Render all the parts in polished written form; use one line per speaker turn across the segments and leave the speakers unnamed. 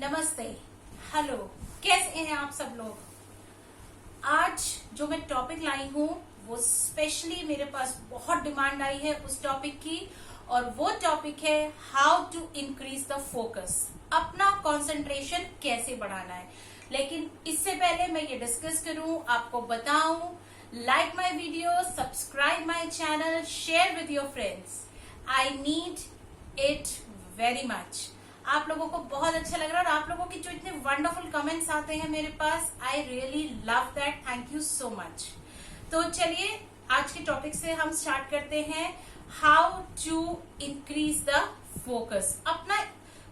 नमस्ते, हेलो, कैसे हैं आप सब लोग। आज जो मैं टॉपिक लाई हूँ वो स्पेशली मेरे पास बहुत डिमांड आई है उस टॉपिक की, और वो टॉपिक है how to increase the focus. अपना कंसंट्रेशन कैसे बढ़ाना है। लेकिन इससे पहले मैं ये डिस्कस करूं, आपको बताऊं, like my video, subscribe my channel, share with your friends. I need it very much. आप लोगों को बहुत अच्छा लग रहा है और आप लोगों के जो इतने वंडरफुल कमेंट्स आते हैं मेरे पास, I really love that. Thank you so much. तो चलिए आज के टॉपिक से हम स्टार्ट करते हैं, how to increase the focus. अपना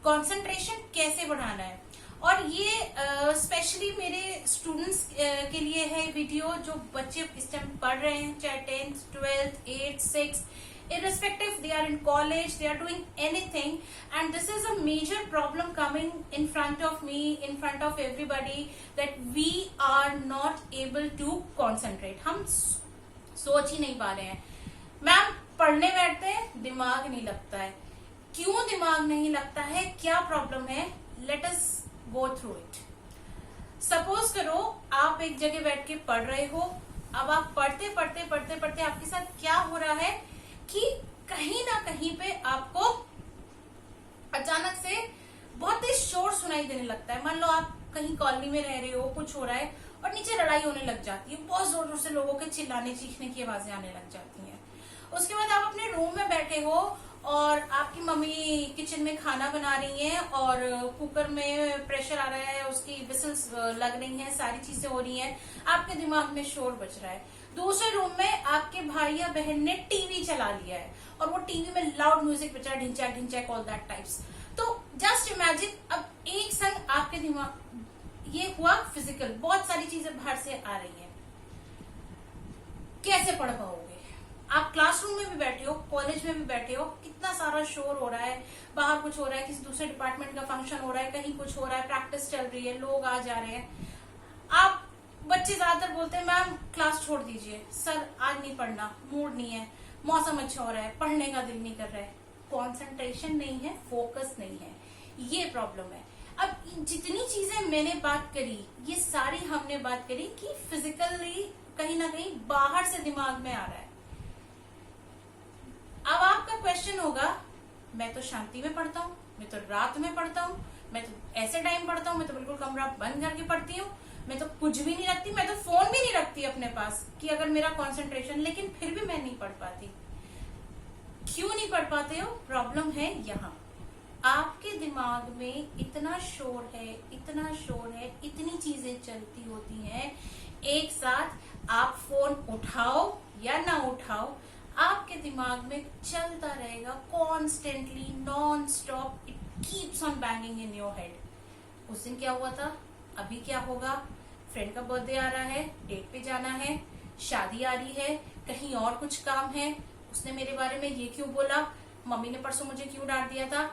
कंसंट्रेशन कैसे बढ़ाना है। और ये स्पेशली मेरे स्टूडेंट्स के लिए है वीडियो, जो बच्चे इस टाइम पढ़ रहे हैं, चाहे 10th 12th 8th 6th, irrespective they are in college, they are doing anything, and this is a major problem coming in front of me, in front of everybody, that we are not able to concentrate. हम सोच ही नहीं पा रहे हैं। Ma'am पढ़ने बैठते हैं, दिमाग नहीं लगता है। क्यों दिमाग नहीं लगता है, क्या प्रॉब्लम है, let us go through it. Suppose करो आप एक जगह बैठ के पढ़ रहे हो। अब आप पढ़ते पढ़ते पढ़ते पढ़ते आपके साथ क्या हो रहा है कि कहीं ना कहीं पे आपको अचानक से बहुत तेज शोर सुनाई देने लगता है। मान लो आप कहीं कॉलोनी में रह रहे हो, कुछ हो रहा है और नीचे लड़ाई होने लग जाती है, बहुत जोर जोर से लोगों के चिल्लाने चीखने की आवाजें आने लग जाती हैं। उसके बाद आप अपने रूम में बैठे हो और आपकी मम्मी किचन में खाना बना रही हैं और कुकर में प्रेशर आ रहा है, उसकी विसल्स लग रही हैं, सारी चीजें हो रही हैं, आपके दिमाग में शोर बज रहा है। दूसरे रूम में आपके भाई या बहन ने टीवी चला लिया है और वो टीवी में लाउड म्यूजिक बजा, Dhinchak Dhinchak all that types. तो जस्ट इमेजिन, अब एक संग आपके दिमाग, ये हुआ फिजिकल, बहुत सारी चीजें बाहर से आ रही हैं, कैसे पढ़ पाओगे। आप क्लासरूम में भी बैठे हो, कॉलेज में भी बैठे हो, कितना सारा शोर हो रहा है, बाहर कुछ हो रहा है, किसी दूसरे डिपार्टमेंट का फंक्शन हो रहा है, कहीं कुछ हो रहा है, प्रैक्टिस चल रही है, लोग आ जा रहे हैं। आप बच्चे ज्यादातर बोलते हैं मैम क्लास छोड़ दीजिए, सर आज नहीं पढ़ना, मूड नहीं है, मौसम अच्छा हो रहा है, पढ़ने का दिल नहीं कर रहा है। कंसंट्रेशन नहीं है, फोकस नहीं है, ये प्रॉब्लम है। अब जितनी चीजें मैंने बात करी, ये सारी हमने बात करी कि फिजिकली कहीं ना कहीं बाहर से दिमाग में आ रहा है। अब आपका क्वेश्चन होगा, मैं तो शांति में पढ़ता हूँ, मैं तो रात में पढ़ता हूँ, मैं तो ऐसे टाइम पढ़ता हूँ, मैं तो बिल्कुल कमरा बंद करके पढ़ती हूँ, मैं तो कुछ भी नहीं रखती, मैं तो फोन भी नहीं रखती अपने पास कि अगर मेरा कंसंट्रेशन, लेकिन फिर भी मैं नहीं पढ़ पाती। क्यों नहीं पढ़ पाते हो, प्रॉब्लम है यहाँ। आपके दिमाग में इतना शोर है, इतना शोर है, इतनी चीजें चलती होती हैं एक साथ। आप फोन उठाओ या ना उठाओ, आपके दिमाग में चलता रहेगा constantly, non stop, it keeps on banging in your head. उस दिन क्या हुआ था, अभी क्या होगा, फ्रेंड का बर्थडे आ रहा है, डेट पे जाना है, शादी आ रही है, कहीं और कुछ काम है, उसने मेरे बारे में ये क्यों बोला, मम्मी ने परसों मुझे क्यों डांट दिया था,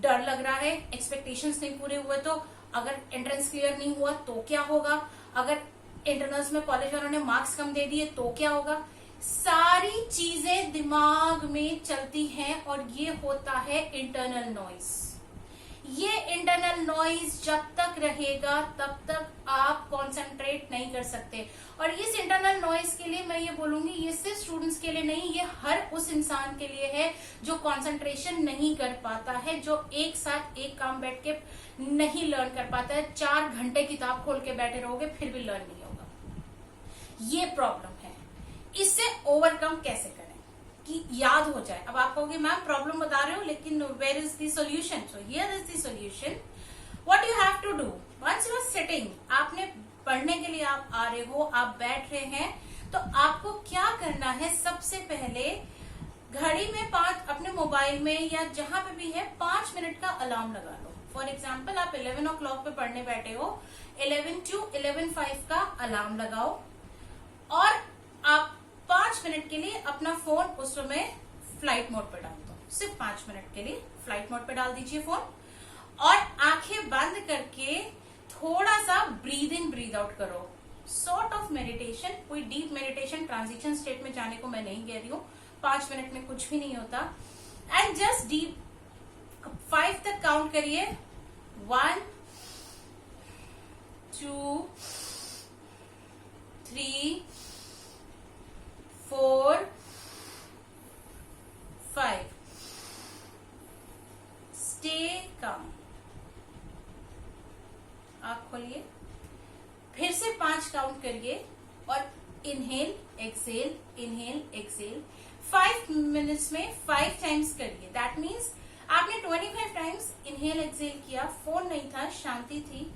डर लग रहा है, एक्सपेक्टेशंस नहीं पूरे हुए तो, अगर एंट्रेंस क्लियर नहीं हुआ तो क्या होगा, अगर इंटरनल्स में कॉलेज वालों ने मार्क्स कम दे दिए तो क्या होगा। सारी चीजें दिमाग में चलती हैं और ये होता है इंटरनल नॉइज। ये इंटरनल नॉइज जब तक रहेगा तब तक आप कंसंट्रेट नहीं कर सकते। और इस इंटरनल नॉइज के लिए मैं ये बोलूंगी, ये सिर्फ स्टूडेंट्स के लिए नहीं, ये हर उस इंसान के लिए है जो कंसंट्रेशन नहीं कर पाता है, जो एक साथ एक काम बैठ के नहीं लर्न कर पाता है। 4 घंटे किताब खोल के बैठे रहोगे फिर भी लर्न नहीं होगा। ये प्रॉब्लम है। इससे ओवरकम कैसे करें कि याद हो जाए। अब आप कहोगे मैम प्रॉब्लम बता रहे हो लेकिन where is the solution. So here is the solution. What you have to do, once you are sitting, आपने पढ़ने के लिए आप आ रहे हो, आप बैठ रहे हैं, तो आपको क्या करना है, सबसे पहले घड़ी में 5, अपने मोबाइल में या जहां पे भी है 5 मिनट का अलार्म लगा लो। फॉर एग्जाम्पल आप 11 o'clock पे पढ़ने बैठे हो, 11 to 11:05 का अलार्म लगाओ और आप 5 मिनट के लिए अपना फोन उस समय फ्लाइट मोड पे डाल दो। सिर्फ 5 मिनट के लिए फ्लाइट मोड पे डाल दीजिए फोन और आंखें बंद करके थोड़ा सा ब्रीद इन ब्रीद आउट करो। सॉर्ट ऑफ मेडिटेशन, कोई डीप मेडिटेशन, ट्रांजिशन स्टेट में जाने को मैं नहीं कह रही हूँ, 5 मिनट में कुछ भी नहीं होता। एंड जस्ट डीप 5 तक काउंट करिए, 1 2 3 4 5 स्टे कम। आप खोलिए, फिर से 5 काउंट करिए और inhale exhale, inhale exhale 5 minutes में 5 टाइम्स करिए। दैट मीन्स आपने 25 टाइम्स इनहेल एक्सेल किया, फोन नहीं था, शांति थी,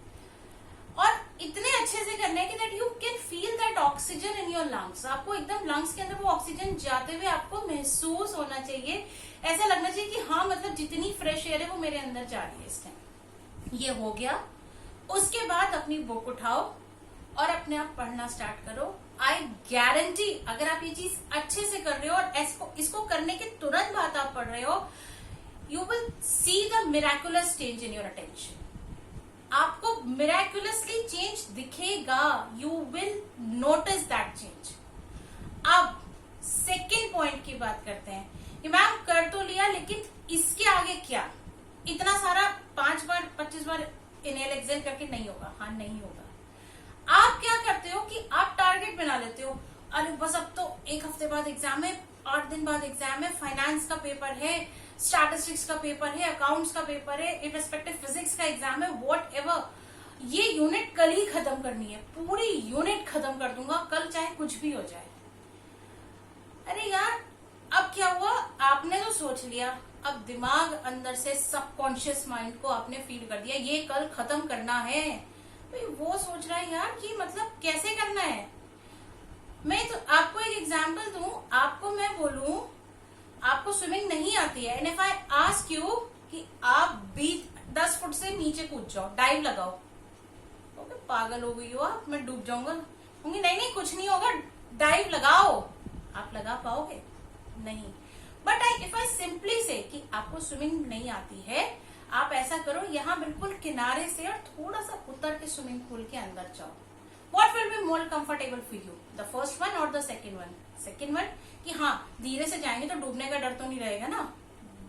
और इतने अच्छे से करना है कि that you can feel that oxygen in your lungs. आपको एकदम लंग्स के अंदर वो ऑक्सीजन जाते हुए आपको महसूस होना चाहिए, ऐसा लगना चाहिए कि हाँ मतलब जितनी फ्रेश एयर है वो मेरे अंदर जा रही है इस टाइम। ये हो गया। उसके बाद अपनी बुक उठाओ और अपने आप पढ़ना स्टार्ट करो। आई गारंटी अगर आप ये चीज अच्छे से कर रहे हो और इसको करने के तुरंत बाद आप पढ़ रहे हो, you will see the miraculous change in your attention. आपको मिराकुलसली चेंज दिखेगा, you will notice that change. अब सेकेंड पॉइंट की बात करते हैं कि मैम कर तो लिया लेकिन इसके आगे क्या? इतना सारा 5 बार 25 बार इनहेल एक्सेल करके नहीं होगा। हाँ, नहीं होगा। आप क्या करते हो कि आप टारगेट बना लेते हो, अरे बस अब तो 1 हफ्ते बाद एग्जाम है, 8 दिन बाद एग्जाम है, फाइनेंस का पेपर है, स्टैटिस्टिक्स का पेपर है, अकाउंट्स का पेपर है, इररिस्पेक्टिव फिजिक्स का एग्जाम है, व्हाट एवर, ये यूनिट कल ही खत्म करनी है, पूरी यूनिट खत्म कर दूंगा कल, चाहे कुछ भी हो जाए। अरे यार, अब क्या हुआ? आपने तो सोच लिया, अब दिमाग अंदर से सबकॉन्शियस माइंड को आपने फीड कर दिया ये कल खत्म करना है। भाई वो सोच रहा है यार कि मतलब कैसे करना है। मैं तो आपको एक एग्जांपल दूं, आपको मैं बोलूं आपको स्विमिंग नहीं आती है, and if I ask you कि आप 10 फुट से नीचे कूद जाओ, डाइव लगाओ, ओके पागल हो गई हो आप, मैं डूब जाऊंगा। होंगी नहीं नहीं कुछ नहीं होगा, डाइव लगाओ। आप लगा पाओगे? नहीं। बट इफ आई सिंपली से कि आपको स्विमिंग नहीं आती है, आप ऐसा करो, यहाँ बिल्कुल किनारे से और थोड़ा सा उतर के स्विमिंग पूल के अंदर जाओ। What will be more comfortable for you, the first one or the second one? Second one कि हाँ धीरे से जाएंगे तो डूबने का डर तो नहीं रहेगा ना,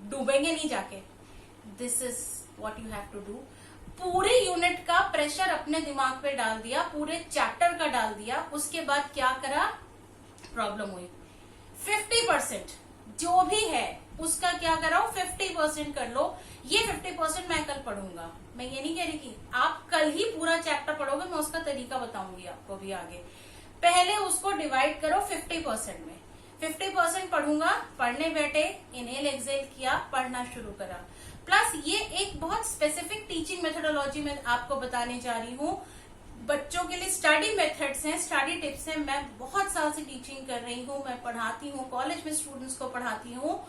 डूबेंगे नहीं जाके। This is what you have to do. पूरी यूनिट का प्रेशर अपने दिमाग पे डाल दिया, पूरे चैप्टर का डाल दिया, उसके बाद क्या करा? प्रॉब्लम हुई। 50% जो भी है उसका क्या कराओ? 50% कर लो। ये 50% मैं कल पढ़ूंगा। मैं ये नहीं कह रही कि आप कल ही पूरा चैप्टर पढ़ोगे, मैं उसका तरीका बताऊंगी आपको भी आगे। पहले उसको डिवाइड करो 50% में। 50% पढ़ूंगा, पढ़ने बैठे, इनहेल एक्सेल किया, पढ़ना शुरू करा। प्लस ये एक बहुत स्पेसिफिक टीचिंग मेथोडोलॉजी में आपको बताने जा रही हूँ। बच्चों के लिए स्टडी मेथड्स हैं, स्टडी टिप्स हैं। मैं बहुत साल से टीचिंग कर रही हूँ, मैं पढ़ाती हूँ, कॉलेज में स्टूडेंट्स को पढ़ाती हूँ।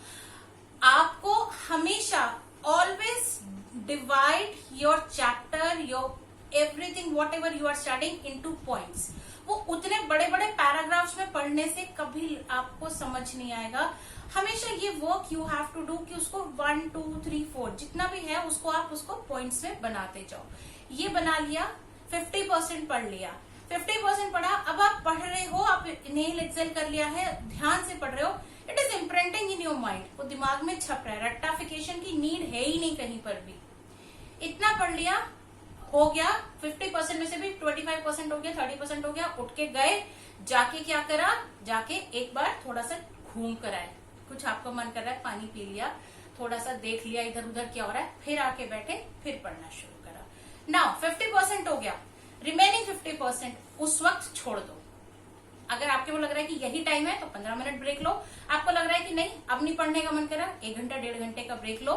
आपको हमेशा always divide your chapter, your everything whatever you are studying into points. वो उतने बड़े बड़े पैराग्राफ्स में पढ़ने से कभी आपको समझ नहीं आएगा। हमेशा ये work you have to do कि उसको 1 2 3 4 जितना भी है उसको आप उसको पॉइंट्स में बनाते जाओ। ये बना लिया, 50% पढ़ लिया, 50% पढ़ा। अब आप पढ़ रहे हो, आप इनहेल एक्सेल कर लिया है, ध्यान से पढ़ रहे हो, it is imprinting in your mind, वो दिमाग में छप रहा है। रट्टाफिकेशन की नीड है ही नहीं कहीं पर भी। इतना पढ़ लिया, हो गया। 50% में से भी 25% हो गया, 30% हो गया। उठ के गए, जाके क्या करा? जाके एक बार थोड़ा सा घूम कर आए, कुछ आपको मन कर रहा है, पानी पी लिया, थोड़ा सा देख लिया इधर उधर क्या हो रहा है, फिर आके बैठे, फिर पढ़ना शुरू करा। नाउ 50% हो गया, रिमेनिंग 50% उस वक्त छोड़ दो। अगर आपके वो लग रहा है कि यही टाइम है तो 15 मिनट ब्रेक लो। आपको लग रहा है कि नहीं अब नहीं पढ़ने का मन कर रहा, 1 घंटा 1.5 घंटे का ब्रेक लो,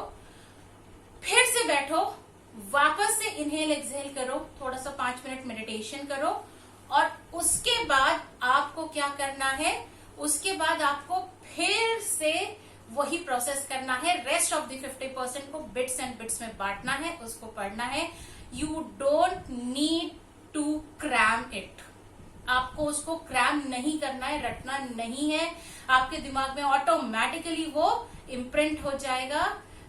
फिर से बैठो, वापस से इनहेल एक्सहेल करो, थोड़ा सा 5 मिनट मेडिटेशन करो, और उसके बाद आपको क्या करना है? उसके बाद आपको फिर से वही प्रोसेस करना है। रेस्ट ऑफ द 50% को बिट्स एंड बिट्स में बांटना है, उसको पढ़ना है। You don't need to cram it. आपको उसको क्रैम नहीं करना है, रटना नहीं है। आपके दिमाग में ऑटोमेटिकली वो इम्प्रिंट हो जाएगा।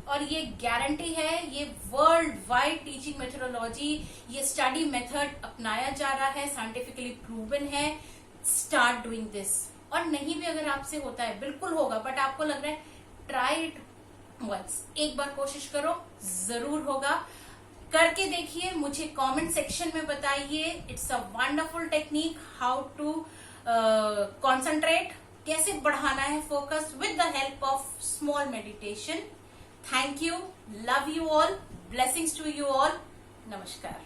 और ये गारंटी है, ये वर्ल्ड वाइड टीचिंग मेथोडोलॉजी, ये स्टडी मेथड अपनाया जा रहा है, साइंटिफिकली प्रूवन है। Start doing this. और नहीं भी अगर आपसे होता है, बिल्कुल होगा, बट आपको लग रहा है, ट्राई इट वंस, एक बार कोशिश करो, जरूर होगा। करते करके देखिए, मुझे कमेंट सेक्शन में बताइए। It's a wonderful technique how to concentrate, कैसे बढ़ाना है focus with the help of small meditation. Thank you, love you all, blessings to you all, नमस्कार।